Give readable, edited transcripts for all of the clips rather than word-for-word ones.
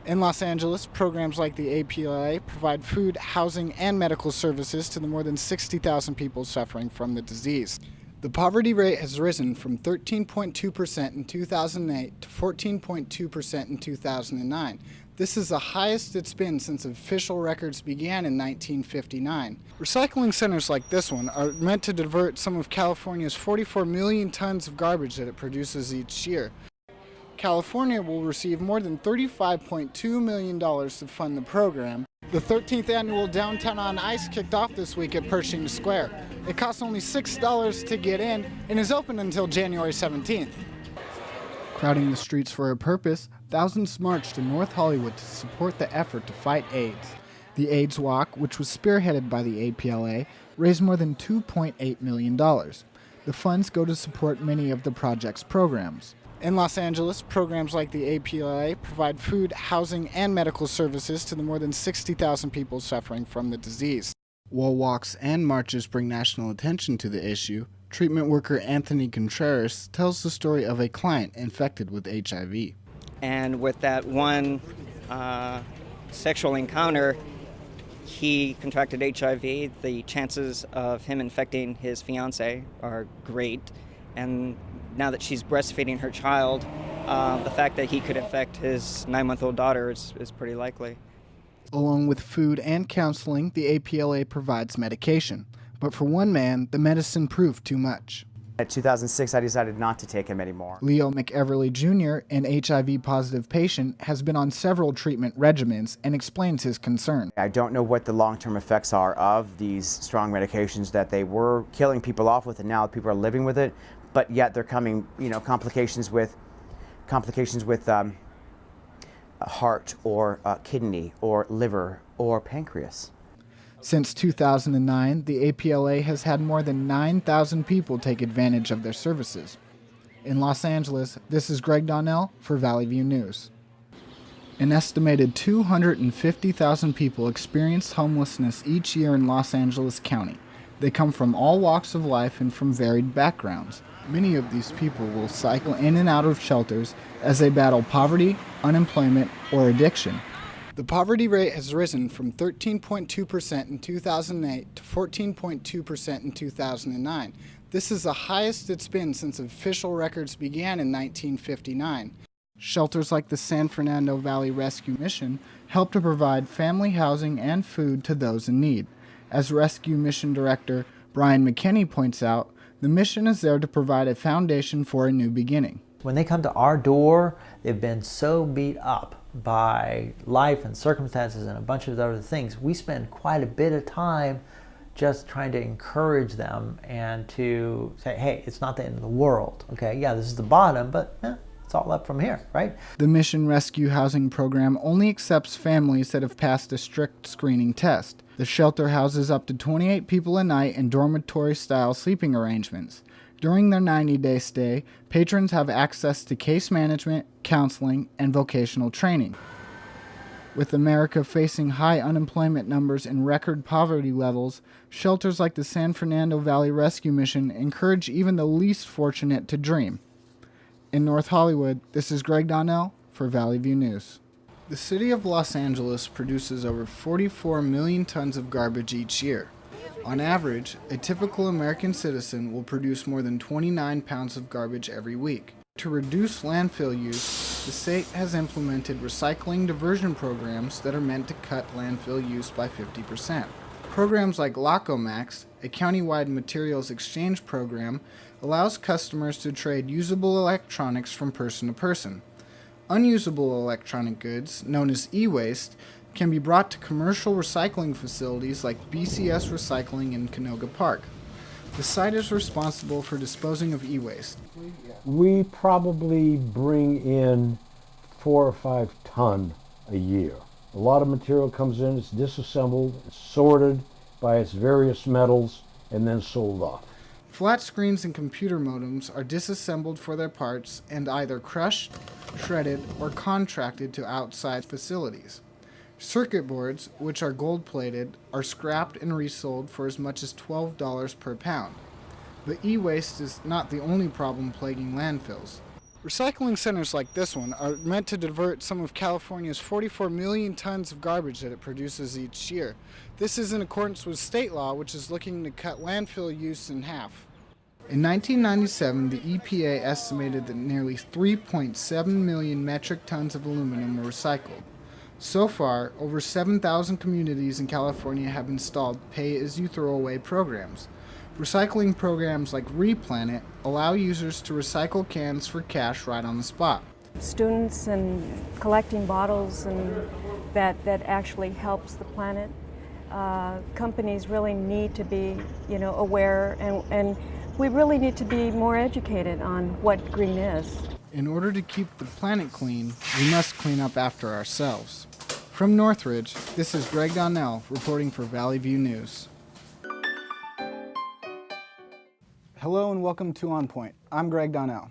In Los Angeles, programs like the APLA provide food, housing, and medical services to the more than 60,000 people suffering from the disease. The poverty rate has risen from 13.2% in 2008 to 14.2% in 2009. This is the highest it's been since official records began in 1959. Recycling centers like this one are meant to divert some of California's 44 million tons of garbage that it produces each year. California will receive more than $35.2 million to fund the program. The 13th annual Downtown on Ice kicked off this week at Pershing Square. It costs only $6 to get in and is open until January 17th. Crowding the streets for a purpose, thousands marched to North Hollywood to support the effort to fight AIDS. The AIDS Walk, which was spearheaded by the APLA, raised more than $2.8 million. The funds go to support many of the project's programs. In Los Angeles, programs like the APLA provide food, housing, and medical services to the more than 60,000 people suffering from the disease. While walks and marches bring national attention to the issue, treatment worker Anthony Contreras tells the story of a client infected with HIV. And with that one sexual encounter, he contracted HIV. The chances of him infecting his fiancée are great. And now that she's breastfeeding her child, the fact that he could infect his 9-month-old daughter is pretty likely. Along with food and counseling, the APLA provides medication. But for one man, the medicine proved too much. In 2006, I decided not to take him anymore. Leo McEverly Jr., an HIV-positive patient, has been on several treatment regimens and explains his concern. I don't know what the long-term effects are of these strong medications that they were killing people off with, and now people are living with it. But yet they're coming, complications with heart or kidney or liver or pancreas. Since 2009, the APLA has had more than 9,000 people take advantage of their services. In Los Angeles, this is Greg Donnell for Valley View News. An estimated 250,000 people experience homelessness each year in Los Angeles County. They come from all walks of life and from varied backgrounds. Many of these people will cycle in and out of shelters as they battle poverty, unemployment, or addiction. The poverty rate has risen from 13.2% in 2008 to 14.2% in 2009. This is the highest it's been since official records began in 1959. Shelters like the San Fernando Valley Rescue Mission help to provide family housing and food to those in need. As Rescue Mission Director Brian McKinney points out, the mission is there to provide a foundation for a new beginning. When they come to our door, they've been so beat up by life and circumstances and a bunch of other things. We spend quite a bit of time just trying to encourage them and to say, hey, it's not the end of the world. Okay, yeah, this is the bottom, but it's all up from here, right? The Mission Rescue Housing Program only accepts families that have passed a strict screening test. The shelter houses up to 28 people a night in dormitory-style sleeping arrangements. During their 90-day stay, patrons have access to case management, counseling, and vocational training. With America facing high unemployment numbers and record poverty levels, shelters like the San Fernando Valley Rescue Mission encourage even the least fortunate to dream. In North Hollywood, this is Greg Donnell for Valley View News. The city of Los Angeles produces over 44 million tons of garbage each year. On average, a typical American citizen will produce more than 29 pounds of garbage every week. To reduce landfill use, the state has implemented recycling diversion programs that are meant to cut landfill use by 50%. Programs like Locomax, a countywide materials exchange program, allows customers to trade usable electronics from person to person. Unusable electronic goods, known as e-waste, can be brought to commercial recycling facilities like BCS Recycling in Canoga Park. The site is responsible for disposing of e-waste. We probably bring in 4 or 5 ton a year. A lot of material comes in, it's disassembled, it's sorted by its various metals, and then sold off. Flat screens and computer modems are disassembled for their parts and either crushed, shredded, or contracted to outside facilities. Circuit boards, which are gold-plated, are scrapped and resold for as much as $12 per pound. But e-waste is not the only problem plaguing landfills. Recycling centers like this one are meant to divert some of California's 44 million tons of garbage that it produces each year. This is in accordance with state law, which is looking to cut landfill use in half. In 1997, the EPA estimated that nearly 3.7 million metric tons of aluminum were recycled. So far, over 7,000 communities in California have installed pay-as-you-throw-away programs. Recycling programs like Replanet allow users to recycle cans for cash right on the spot. Students and collecting bottles, and that actually helps the planet. Companies really need to be, aware, and we really need to be more educated on what green is. In order to keep the planet clean, we must clean up after ourselves. From Northridge, this is Greg Donnell reporting for Valley View News. Hello and welcome to On Point. I'm Greg Donnell.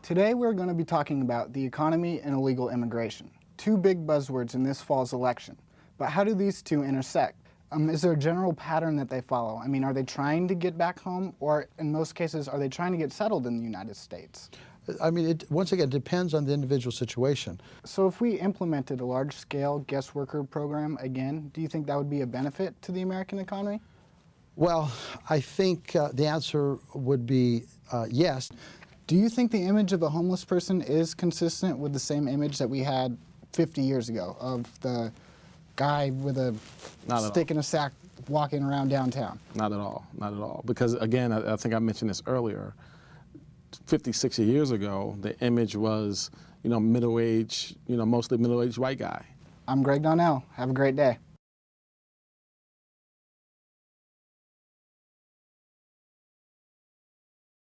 Today we're going to be talking about the economy and illegal immigration, two big buzzwords in this fall's election. But how do these two intersect? Is there a general pattern that they follow? I mean, are they trying to get back home, or in most cases, are they trying to get settled in the United States? I mean, once again, it depends on the individual situation. So if we implemented a large-scale guest worker program again, do you think that would be a benefit to the American economy? Well, I think the answer would be yes. Do you think the image of a homeless person is consistent with the same image that we had 50 years ago of the guy with a stick in a sack walking around downtown? Not at all, not at all. Because again, I think I mentioned this earlier, 50, 60 years ago, the image was, middle-aged, mostly middle-aged white guy. I'm Greg Donnell. Have a great day.